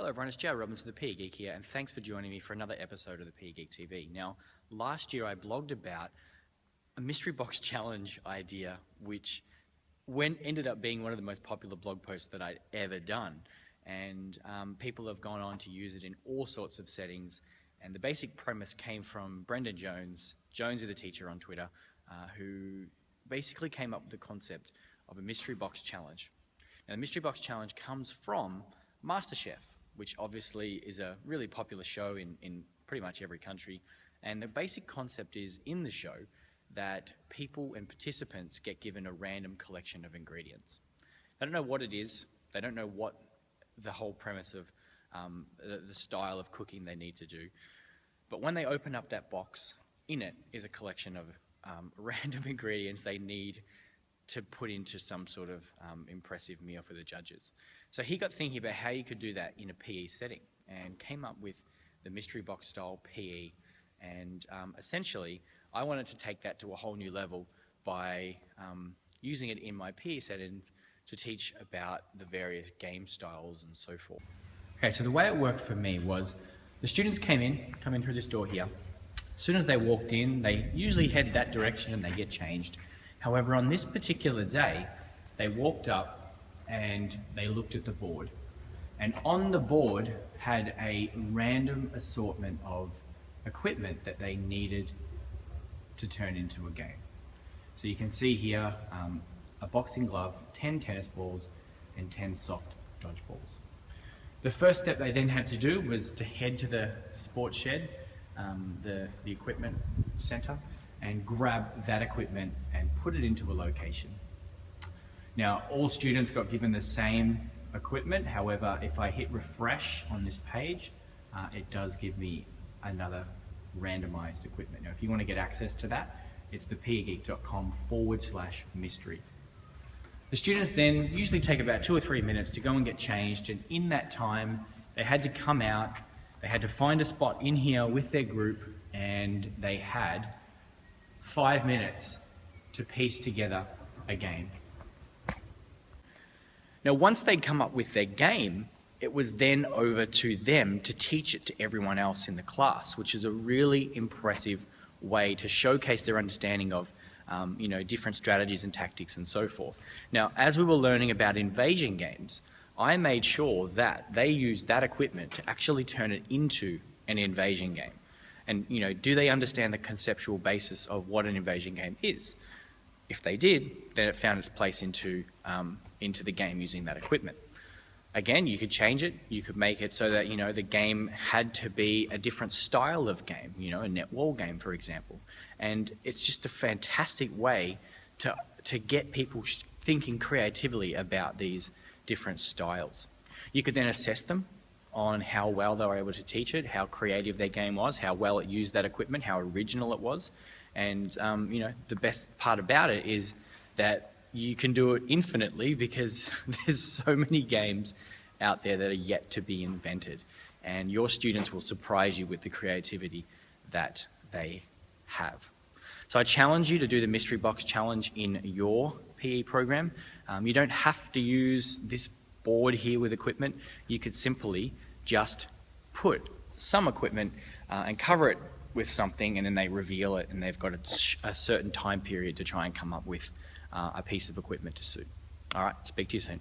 Hello everyone, it's Joe Robinson, the PE Geek here, and thanks for joining me for another episode of the PE Geek TV. Now, last year I blogged about a mystery box challenge idea, which ended up being one of the most popular blog posts that I'd ever done. And people have gone on to use it in all sorts of settings. And the basic premise came from Brendan Jones, Jonesy the teacher on Twitter, who basically came up with the concept of a mystery box challenge. Now, the mystery box challenge comes from MasterChef, which obviously is a really popular show in pretty much every country. And the basic concept is, in the show, that people and participants get given a random collection of ingredients. They don't know what it is. They don't know what the whole premise of the style of cooking they need to do. But when they open up that box, in it is a collection of random ingredients they need to put into some sort of impressive meal for the judges. So he got thinking about how you could do that in a PE setting and came up with the mystery box style PE. And essentially, I wanted to take that to a whole new level by using it in my PE setting to teach about the various game styles and so forth. Okay, so the way it worked for me was the students come in through this door here. As soon as they walked in, they usually head that direction and they get changed. However, on this particular day, they walked up and they looked at the board. And on the board had a random assortment of equipment that they needed to turn into a game. So you can see here a boxing glove, 10 tennis balls, and 10 soft dodgeballs. The first step they then had to do was to head to the sports shed, the equipment center, and grab that equipment and put it into a location. Now, all students got given the same equipment. However, if I hit refresh on this page, it does give me another randomized equipment. Now, if you want to get access to that, it's thepegeek.com/mystery. The students then usually take about 2 or 3 minutes to go and get changed, and in that time, they had to come out, they had to find a spot in here with their group, and they had 5 minutes to piece together a game. Now, once they'd come up with their game, it was then over to them to teach it to everyone else in the class, which is a really impressive way to showcase their understanding of different strategies and tactics and so forth. Now, as we were learning about invasion games, I made sure that they used that equipment to actually turn it into an invasion game. And, do they understand the conceptual basis of what an invasion game is? If they did, then it found its place into the game using that equipment. Again, you could change it. You could make it so that, the game had to be a different style of game, a net wall game, for example. And it's just a fantastic way to get people thinking creatively about these different styles. You could then assess them on how well they were able to teach it, how creative their game was, how well it used that equipment, how original it was. And, the best part about it is that you can do it infinitely because there's so many games out there that are yet to be invented. And your students will surprise you with the creativity that they have. So I challenge you to do the Mystery Box Challenge in your PE program. You don't have to use this board here with equipment. You could simply just put some equipment and cover it with something, and then they reveal it, and they've got a certain time period to try and come up with a piece of equipment to suit. All right, speak to you soon.